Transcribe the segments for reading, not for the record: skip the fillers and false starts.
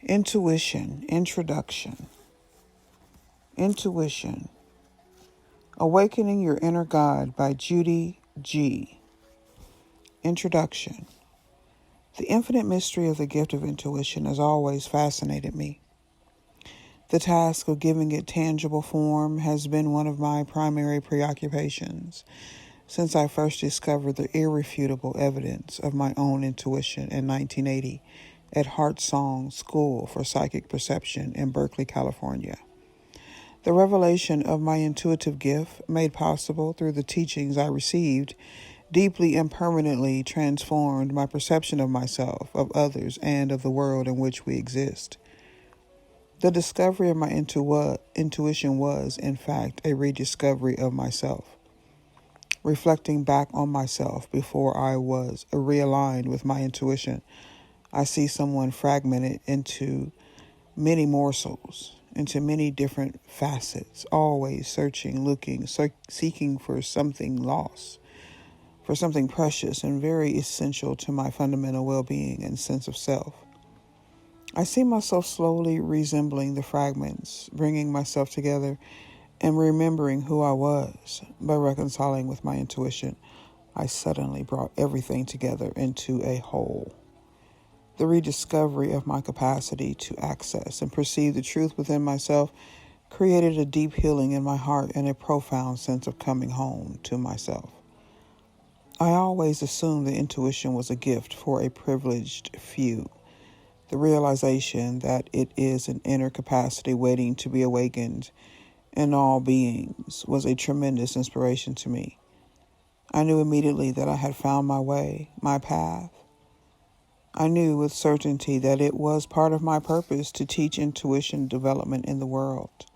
Intuition, Introduction. Intuition, Awakening Your Inner God by Judy G. Introduction. The infinite mystery of the gift of intuition has always fascinated me. The task of giving it tangible form has been one of my primary preoccupations since I first discovered the irrefutable evidence of my own intuition in 1980 at Heart Song School for Psychic Perception in Berkeley, California. The revelation of my intuitive gift, made possible through the teachings I received, deeply and permanently transformed my perception of myself, of others, and of the world in which we exist. The discovery of my intuition was, in fact, a rediscovery of myself. Reflecting back on myself before I was realigned with my intuition, I see someone fragmented into many morsels, into many different facets, always searching, looking, seeking for something lost, for something precious and very essential to my fundamental well-being and sense of self. I see myself slowly resembling the fragments, bringing myself together and remembering who I was. By reconciling with my intuition, I suddenly brought everything together into a whole. The rediscovery of my capacity to access and perceive the truth within myself created a deep healing in my heart and a profound sense of coming home to myself. I always assumed that intuition was a gift for a privileged few. The realization that it is an inner capacity waiting to be awakened in all beings was a tremendous inspiration to me. I knew immediately that I had found my way, my path. I knew with certainty that it was part of my purpose to teach intuition development in the world.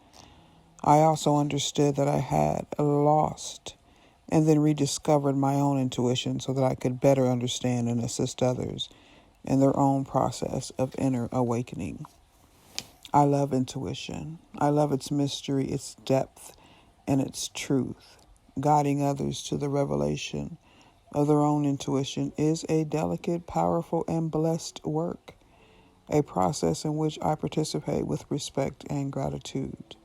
I also understood that I had lost and then rediscovered my own intuition so that I could better understand and assist others in their own process of inner awakening. I love intuition. I love its mystery, its depth, and its truth. Guiding others to the revelation of their own intuition is a delicate, powerful, and blessed work, a process in which I participate with respect and gratitude.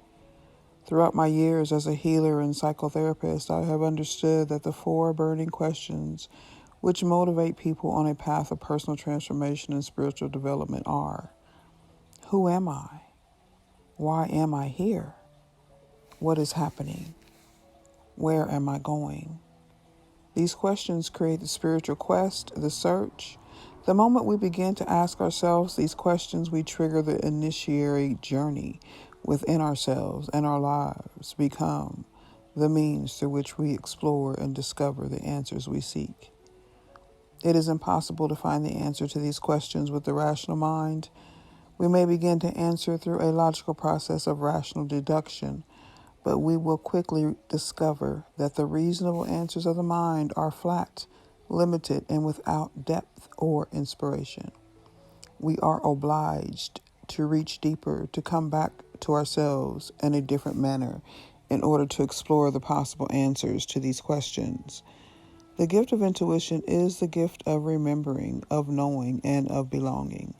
Throughout my years as a healer and psychotherapist, I have understood that the 4 burning questions which motivate people on a path of personal transformation and spiritual development are: who am I? Why am I here? What is happening? Where am I going? These questions create the spiritual quest, the search. The moment we begin to ask ourselves these questions, we trigger the initiatory journey within ourselves, and our lives become the means through which we explore and discover the answers we seek. It is impossible to find the answer to these questions with the rational mind. We may begin to answer through a logical process of rational deduction, but we will quickly discover that the reasonable answers of the mind are flat, limited, and without depth or inspiration. We are obliged to reach deeper, to come back to ourselves in a different manner in order to explore the possible answers to these questions. The gift of intuition is the gift of remembering, of knowing, and of belonging.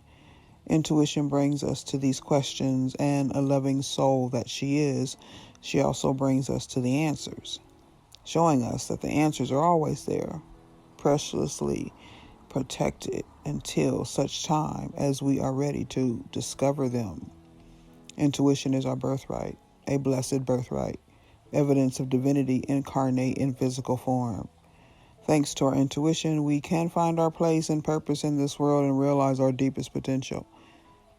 Intuition brings us to these questions, and a loving soul that she is, she also brings us to the answers, showing us that the answers are always there, preciously protected until such time as we are ready to discover them. Intuition is our birthright, a blessed birthright, evidence of divinity incarnate in physical form. Thanks to our intuition, we can find our place and purpose in this world and realize our deepest potential.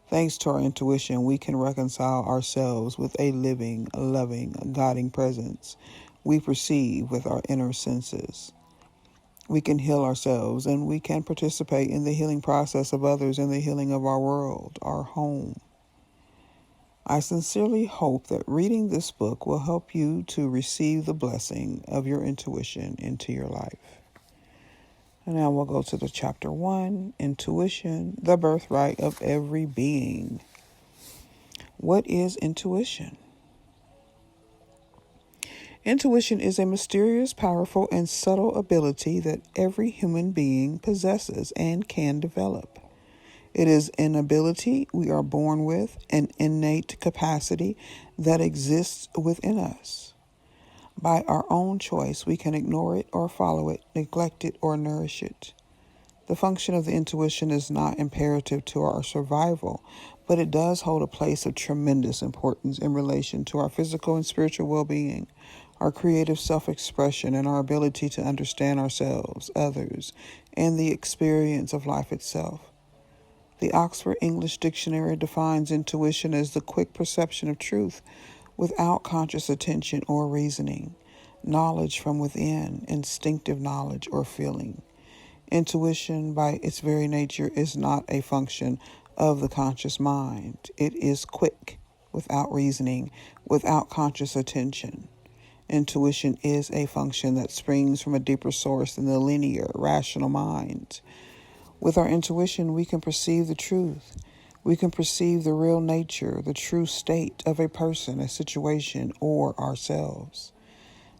Thanks to our intuition, we can reconcile ourselves with a living, loving, guiding presence we perceive with our inner senses. We can heal ourselves, and we can participate in the healing process of others and the healing of our world, our home. I sincerely hope that reading this book will help you to receive the blessing of your intuition into your life. And now we'll go to the chapter 1, Intuition, the birthright of every being. What is intuition? Intuition is a mysterious, powerful, and subtle ability that every human being possesses and can develop. It is an ability we are born with, an innate capacity that exists within us. By our own choice, we can ignore it or follow it, neglect it or nourish it. The function of the intuition is not imperative to our survival, but it does hold a place of tremendous importance in relation to our physical and spiritual well-being, our creative self-expression, and our ability to understand ourselves, others, and the experience of life itself. The Oxford English Dictionary defines intuition as the quick perception of truth without conscious attention or reasoning, knowledge from within, instinctive knowledge or feeling. Intuition, by its very nature, is not a function of the conscious mind. It is quick, without reasoning, without conscious attention. Intuition is a function that springs from a deeper source than the linear, rational mind. With our intuition, we can perceive the truth. We can perceive the real nature, the true state of a person, a situation, or ourselves.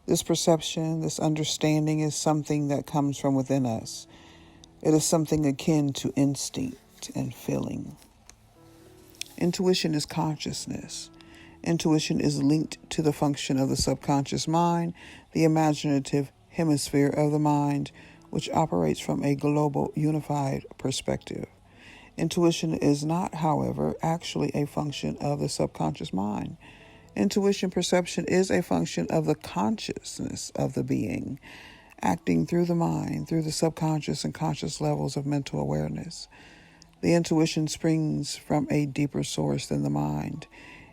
This perception, this understanding is something that comes from within us. It is something akin to instinct and feeling. Intuition is consciousness. Intuition is linked to the function of the subconscious mind, the imaginative hemisphere of the mind, which operates from a global, unified perspective. Intuition is not, however, actually a function of the subconscious mind. Intuition perception is a function of the consciousness of the being, acting through the mind, through the subconscious and conscious levels of mental awareness. The intuition springs from a deeper source than the mind,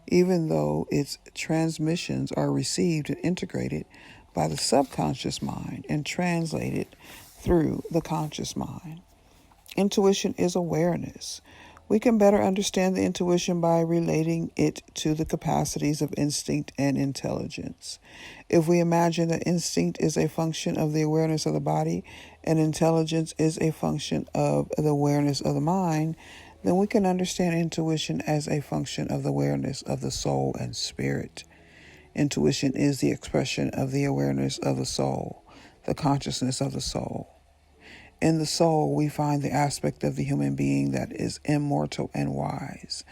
even though its transmissions are received and integrated by the subconscious mind and translated through the conscious mind. Intuition is awareness. We can better understand the intuition by relating it to the capacities of instinct and intelligence. If we imagine that instinct is a function of the awareness of the body and intelligence is a function of the awareness of the mind, then we can understand intuition as a function of the awareness of the soul and spirit. Intuition is the expression of the awareness of the soul, the consciousness of the soul. In the soul, we find the aspect of the human being that is immortal and wise,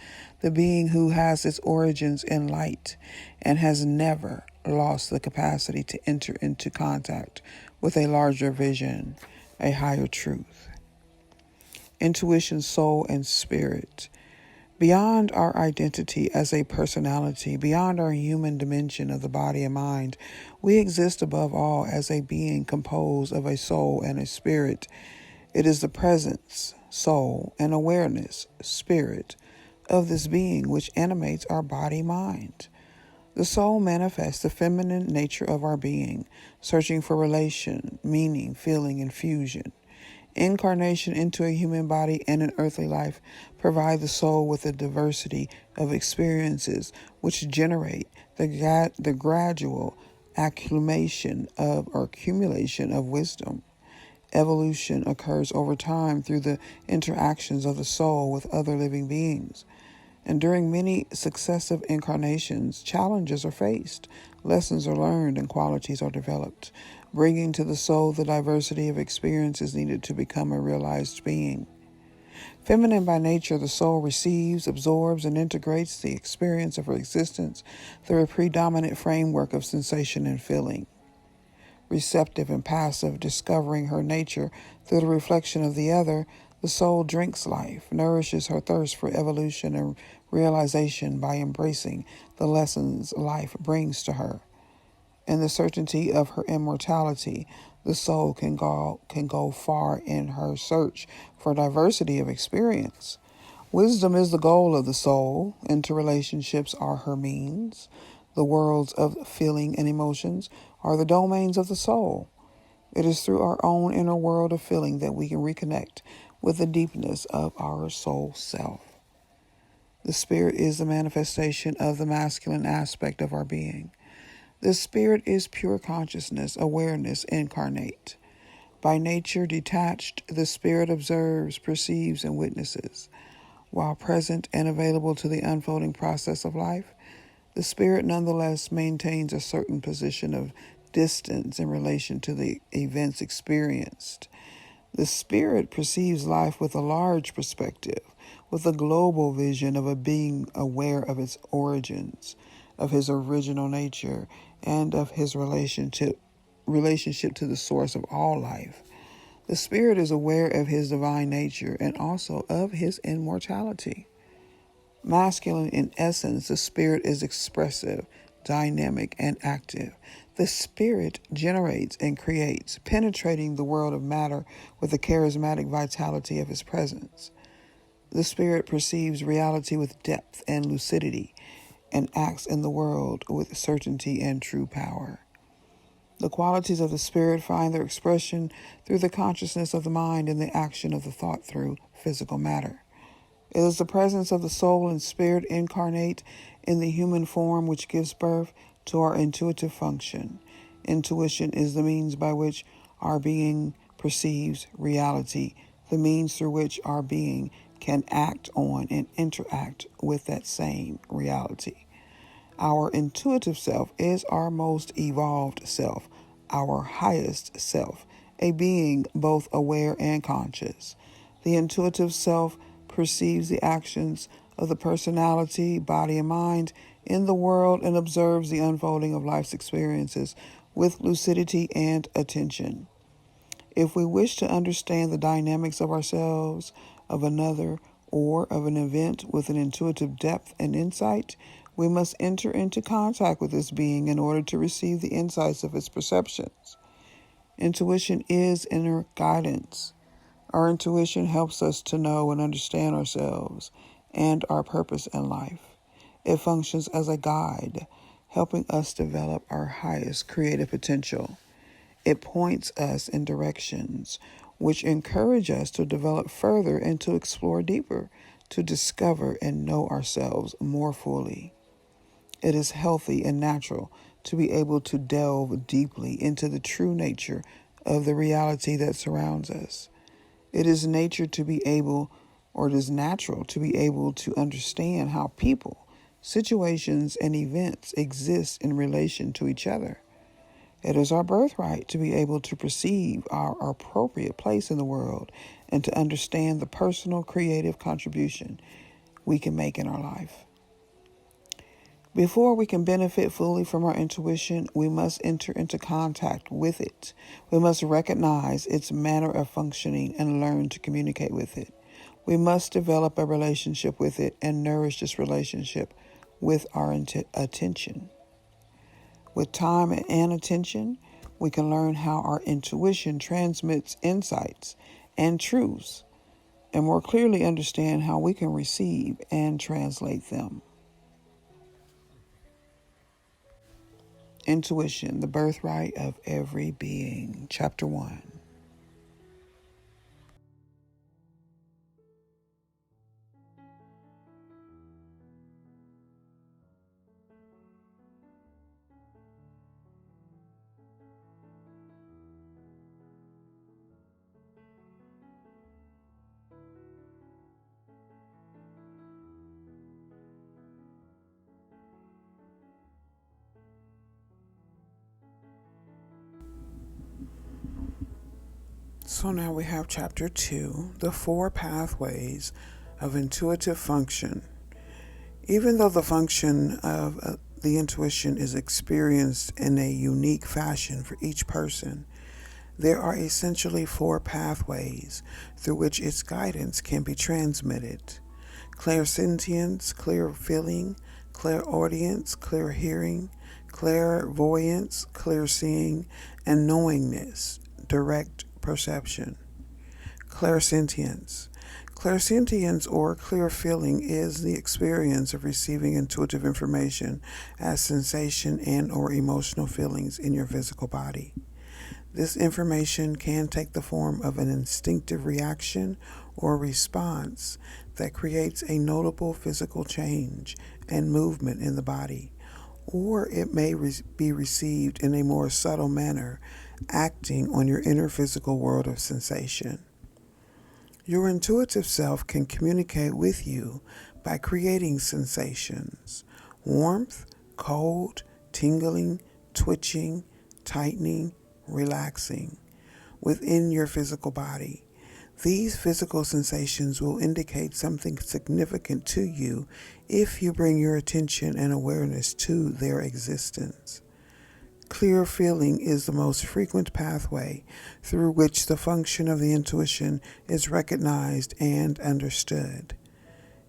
the being who has its origins in light and has never lost the capacity to enter into contact with a larger vision, a higher truth. Intuition, soul, and spirit. Beyond our identity as a personality, beyond our human dimension of the body and mind, we exist above all as a being composed of a soul and a spirit. It is the presence, soul, and awareness, spirit, of this being which animates our body-mind. The soul manifests the feminine nature of our being, searching for relation, meaning, feeling, and fusion. Incarnation into a human body and an earthly life provide the soul with a diversity of experiences which generate the gradual accumulation of wisdom. Evolution occurs over time through the interactions of the soul with other living beings. And during many successive incarnations, challenges are faced, lessons are learned, and qualities are developed, bringing to the soul the diversity of experiences needed to become a realized being. Feminine by nature, the soul receives, absorbs, and integrates the experience of her existence through a predominant framework of sensation and feeling. Receptive and passive, discovering her nature through the reflection of the other, the soul drinks life, nourishes her thirst for evolution and realization by embracing the lessons life brings to her. In the certainty of her immortality, the soul can go far in her search for diversity of experience. Wisdom is the goal of the soul. Interrelationships are her means. The worlds of feeling and emotions are the domains of the soul. It is through our own inner world of feeling that we can reconnect with the deepness of our soul self. The spirit is the manifestation of the masculine aspect of our being. The spirit is pure consciousness, awareness incarnate. By nature detached, the spirit observes, perceives, and witnesses. While present and available to the unfolding process of life, the spirit nonetheless maintains a certain position of distance in relation to the events experienced. The spirit perceives life with a large perspective, with a global vision of a being aware of its origins, of his original nature, and of his relationship to the source of all life. The spirit is aware of his divine nature and also of his immortality. Masculine in essence, the spirit is expressive, dynamic, and active. The spirit generates and creates, penetrating the world of matter with the charismatic vitality of his presence. The spirit perceives reality with depth and lucidity and acts in the world with certainty and true power. The qualities of the spirit find their expression through the consciousness of the mind and the action of the thought through physical matter. It is the presence of the soul and spirit incarnate in the human form which gives birth to our intuitive function. Intuition is the means by which our being perceives reality, the means through which our being can act on and interact with that same reality. Our intuitive self is our most evolved self, our highest self, a being both aware and conscious. The intuitive self perceives the actions of the personality, body, and mind in the world and observes the unfolding of life's experiences with lucidity and attention. If we wish to understand the dynamics of ourselves, of another, or of an event with an intuitive depth and insight, we must enter into contact with this being in order to receive the insights of its perceptions. Intuition is inner guidance. Our intuition helps us to know and understand ourselves and our purpose in life. It functions as a guide, helping us develop our highest creative potential. It points us in directions which encourage us to develop further and to explore deeper, to discover and know ourselves more fully. It is healthy and natural to be able to delve deeply into the true nature of the reality that surrounds us. It is natural to be able to understand how people, situations, and events exist in relation to each other. It is our birthright to be able to perceive our appropriate place in the world and to understand the personal creative contribution we can make in our life. Before we can benefit fully from our intuition, we must enter into contact with it. We must recognize its manner of functioning and learn to communicate with it. We must develop a relationship with it and nourish this relationship with our attention. With time and attention, we can learn how our intuition transmits insights and truths, and more clearly understand how we can receive and translate them. Intuition, the birthright of every being. Chapter 1. So now we have Chapter 2, the 4 pathways of intuitive function. Even though the function of the intuition is experienced in a unique fashion for each person, there are essentially 4 pathways through which its guidance can be transmitted: clairsentience, clear feeling, clairaudience, clear hearing, clairvoyance, clear seeing, and knowingness, direct perception. Clairsentience. Clairsentience or clear feeling is the experience of receiving intuitive information as sensation and or emotional feelings in your physical body. This information can take the form of an instinctive reaction or response that creates a notable physical change and movement in the body, or it may be received in a more subtle manner, acting on your inner physical world of sensation. Your intuitive self can communicate with you by creating sensations: warmth, cold, tingling, twitching, tightening, relaxing within your physical body. These physical sensations will indicate something significant to you if you bring your attention and awareness to their existence. Clear feeling is the most frequent pathway through which the function of the intuition is recognized and understood.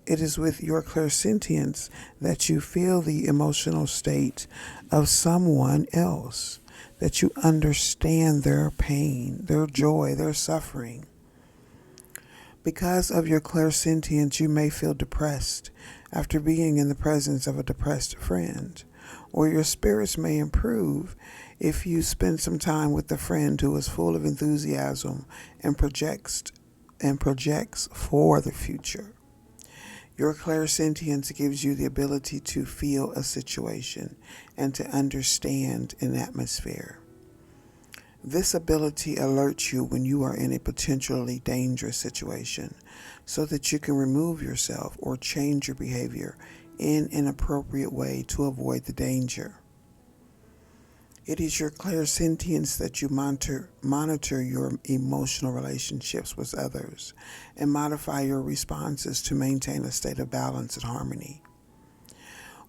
It is with your clairsentience that you feel the emotional state of someone else, that you understand their pain, their joy, their suffering. Because of your clairsentience, you may feel depressed after being in the presence of a depressed friend, or your spirits may improve if you spend some time with a friend who is full of enthusiasm and projects for the future. Your clairsentience gives you the ability to feel a situation and to understand an atmosphere. This ability alerts you when you are in a potentially dangerous situation so that you can remove yourself or change your behavior in an appropriate way to avoid the danger. It is your clairsentience that you monitor your emotional relationships with others and modify your responses to maintain a state of balance and harmony.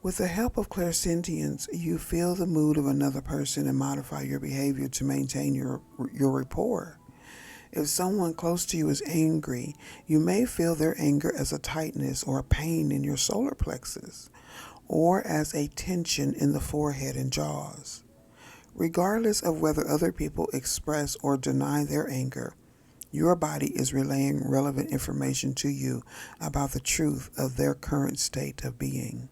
With the help of clairsentience, you feel the mood of another person and modify your behavior to maintain your rapport. If someone close to you is angry, you may feel their anger as a tightness or a pain in your solar plexus, or as a tension in the forehead and jaws. Regardless of whether other people express or deny their anger, your body is relaying relevant information to you about the truth of their current state of being.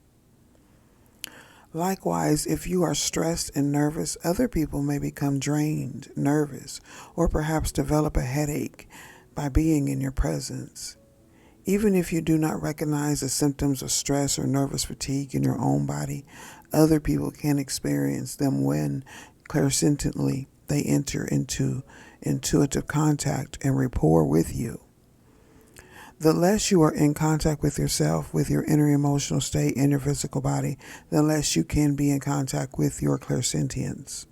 Likewise, if you are stressed and nervous, other people may become drained, nervous, or perhaps develop a headache by being in your presence. Even if you do not recognize the symptoms of stress or nervous fatigue in your own body, other people can experience them when, clairsentiently, they enter into intuitive contact and rapport with you. The less you are in contact with yourself, with your inner emotional state and your physical body, the less you can be in contact with your clairsentience.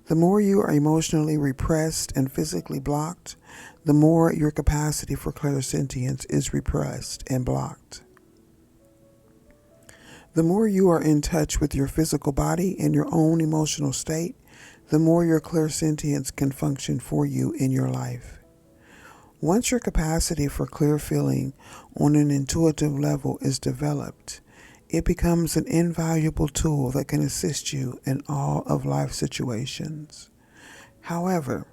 The more you are emotionally repressed and physically blocked, the more your capacity for clairsentience is repressed and blocked. The more you are in touch with your physical body and your own emotional state, the more your clairsentience can function for you in your life. Once your capacity for clear feeling on an intuitive level is developed, it becomes an invaluable tool that can assist you in all of life situations. However,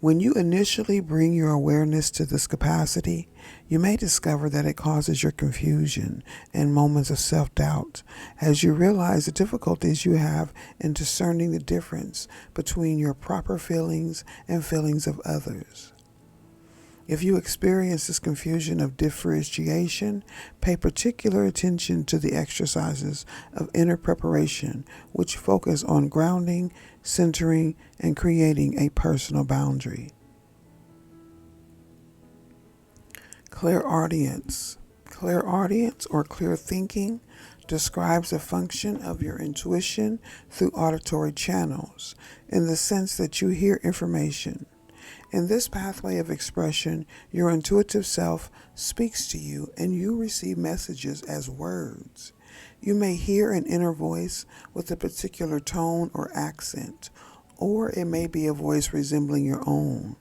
when you initially bring your awareness to this capacity, you may discover that it causes your confusion and moments of self-doubt as you realize the difficulties you have in discerning the difference between your proper feelings and feelings of others. If you experience this confusion of differentiation, pay particular attention to the exercises of inner preparation, which focus on grounding, centering, and creating a personal boundary. Clairaudience. Clairaudience, or clear thinking, describes the function of your intuition through auditory channels, in the sense that you hear information. In this pathway of expression, your intuitive self speaks to you and you receive messages as words. You may hear an inner voice with a particular tone or accent, or it may be a voice resembling your own.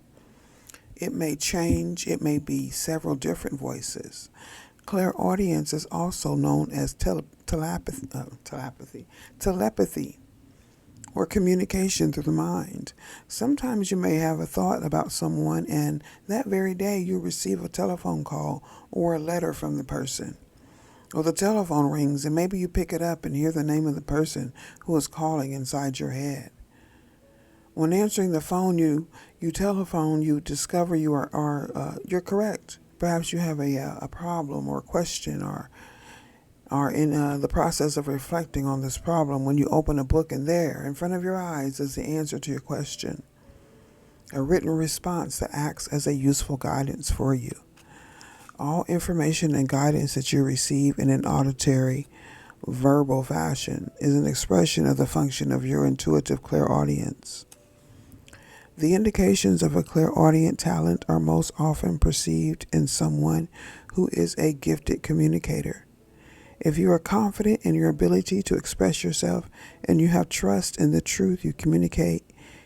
It may change, it may be several different voices. Clairaudience is also known as telepathy, or communication through the mind. Sometimes you may have a thought about someone and that very day you receive a telephone call or a letter from the person. Or the telephone rings and maybe you pick it up and hear the name of the person who is calling inside your head. When answering the phone, you telephone, you discover you're correct. Perhaps you have a problem or a question or are in the process of reflecting on this problem when you open a book and there, in front of your eyes, is the answer to your question. A written response that acts as a useful guidance for you. All information and guidance that you receive in an auditory, verbal fashion is an expression of the function of your intuitive clairaudience. The indications of a clairaudient talent are most often perceived in someone who is a gifted communicator. If you are confident in your ability to express yourself and you have trust in the truth you communicate,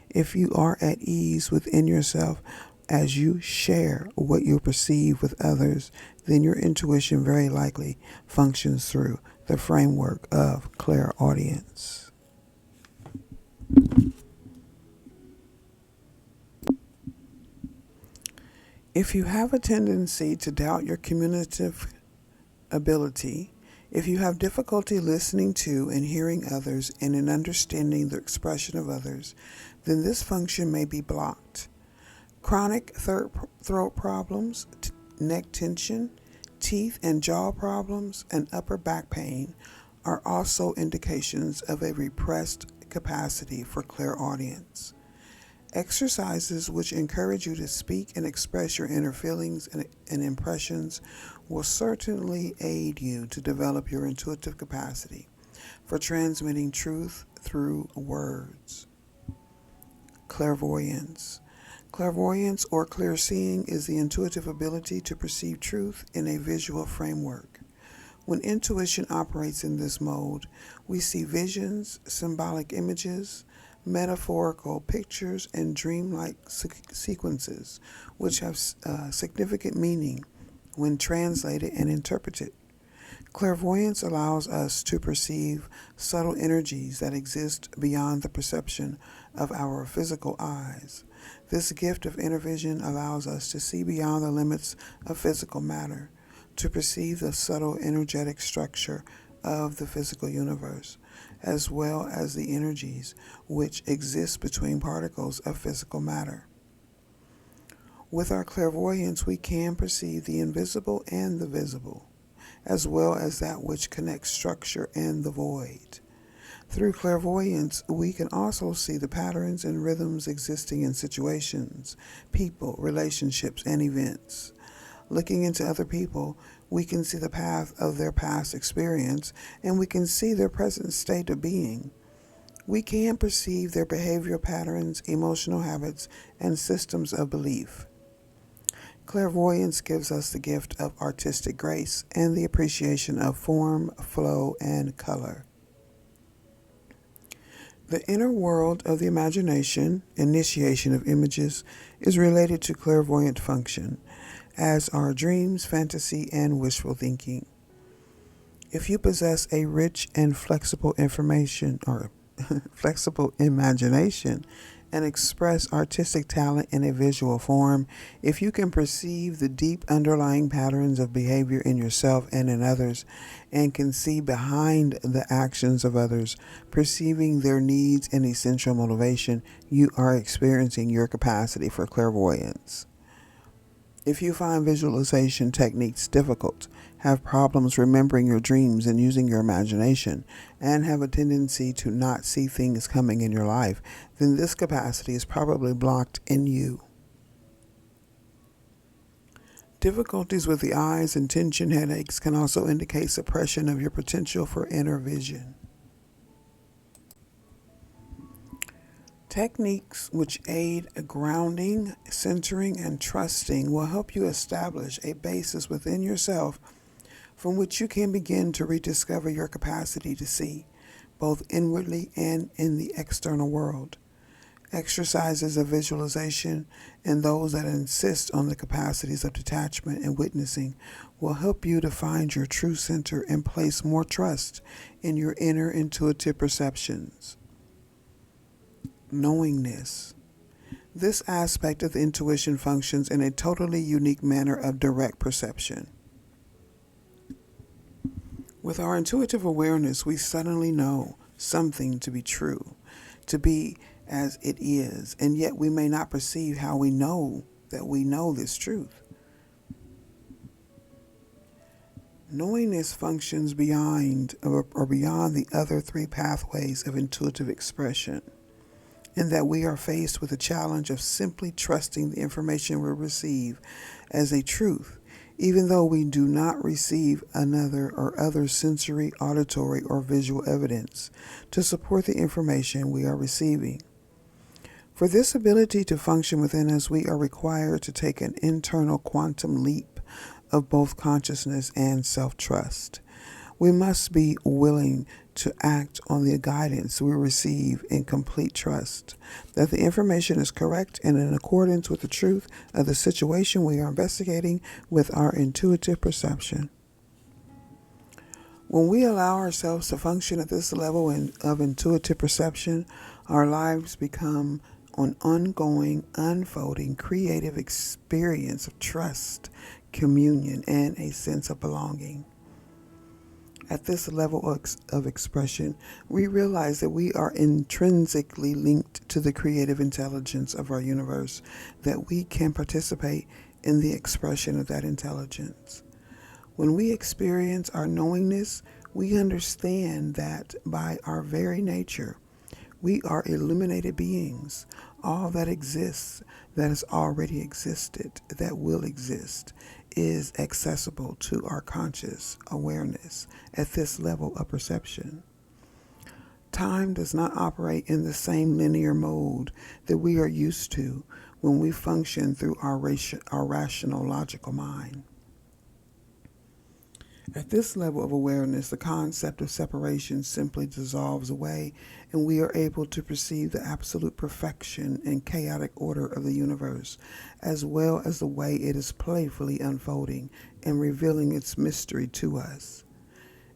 if you are at ease within yourself as you share what you perceive with others, then your intuition very likely functions through the framework of clairaudience. If you have a tendency to doubt your communicative ability, if you have difficulty listening to and hearing others and in understanding the expression of others, then this function may be blocked. Chronic throat problems, neck tension, teeth and jaw problems, and upper back pain are also indications of a repressed capacity for clairaudience. Exercises which encourage you to speak and express your inner feelings and impressions will certainly aid you to develop your intuitive capacity for transmitting truth through words. Clairvoyance. Clairvoyance or clear seeing is the intuitive ability to perceive truth in a visual framework. When intuition operates in this mode, we see visions, symbolic images, metaphorical pictures, and dreamlike sequences, which have significant meaning when translated and interpreted. Clairvoyance allows us to perceive subtle energies that exist beyond the perception of our physical eyes. This gift of inner vision allows us to see beyond the limits of physical matter, to perceive the subtle energetic structure of the physical universe, as well as the energies which exist between particles of physical matter. With our clairvoyance, we can perceive the invisible and the visible, as well as that which connects structure and the void. Through clairvoyance, we can also see the patterns and rhythms existing in situations, people, relationships, and events. Looking into other people, we can see the path of their past experience, and we can see their present state of being. We can perceive their behavioral patterns, emotional habits, and systems of belief. Clairvoyance gives us the gift of artistic grace and the appreciation of form, flow, and color. The inner world of the imagination, initiation of images, is related to clairvoyant function, as are dreams, fantasy, and wishful thinking. If you possess a rich and flexible flexible imagination and express artistic talent in a visual form, if you can perceive the deep underlying patterns of behavior in yourself and in others, and can see behind the actions of others, perceiving their needs and essential motivation, you are experiencing your capacity for clairvoyance. If you find visualization techniques difficult, have problems remembering your dreams and using your imagination, and have a tendency to not see things coming in your life, then this capacity is probably blocked in you. Difficulties with the eyes and tension headaches can also indicate suppression of your potential for inner vision. Techniques which aid grounding, centering, and trusting will help you establish a basis within yourself from which you can begin to rediscover your capacity to see, both inwardly and in the external world. Exercises of visualization and those that insist on the capacities of detachment and witnessing will help you to find your true center and place more trust in your inner intuitive perceptions. Knowingness. This aspect of the intuition functions in a totally unique manner of direct perception. With our intuitive awareness, we suddenly know something to be true, to be as it is, and yet we may not perceive how we know that we know this truth. Knowingness functions beyond the other three pathways of intuitive expression, in that we are faced with the challenge of simply trusting the information we receive as a truth, even though we do not receive another or other sensory, auditory, or visual evidence to support the information we are receiving. For this ability to function within us, we are required to take an internal quantum leap of both consciousness and self-trust. We must be willing to act on the guidance we receive in complete trust that the information is correct and in accordance with the truth of the situation we are investigating with our intuitive perception. When we allow ourselves to function at this level of intuitive perception, our lives become an ongoing, unfolding, creative experience of trust, communion, and a sense of belonging. At this level of expression, we realize that we are intrinsically linked to the creative intelligence of our universe, that we can participate in the expression of that intelligence. When we experience our knowingness, we understand that by our very nature, we are illuminated beings. All that exists, that has already existed, that will exist, is accessible to our conscious awareness at this level of perception. Time does not operate in the same linear mode that we are used to when we function through our rational, logical mind. At this level of awareness, the concept of separation simply dissolves away, and we are able to perceive the absolute perfection and chaotic order of the universe, as well as the way it is playfully unfolding and revealing its mystery to us.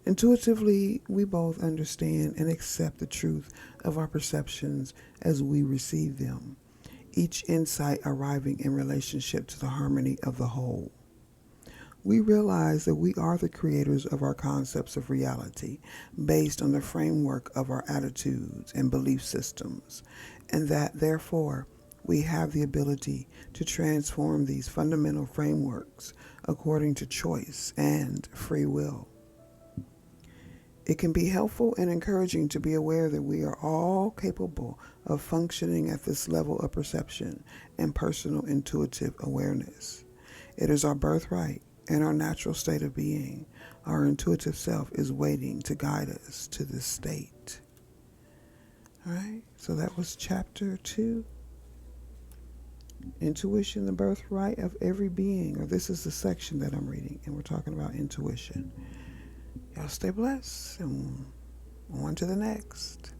Intuitively, we both understand and accept the truth of our perceptions as we receive them, each insight arriving in relationship to the harmony of the whole. We realize that we are the creators of our concepts of reality based on the framework of our attitudes and belief systems, and that, therefore, we have the ability to transform these fundamental frameworks according to choice and free will. It can be helpful and encouraging to be aware that we are all capable of functioning at this level of perception and personal intuitive awareness. It is our birthright and our natural state of being. Our intuitive self is waiting to guide us to this state. All right, so that was chapter 2. Intuition, the birthright of every being. Or this is the section that I'm reading, and we're talking about intuition. Y'all stay blessed, and on to the next.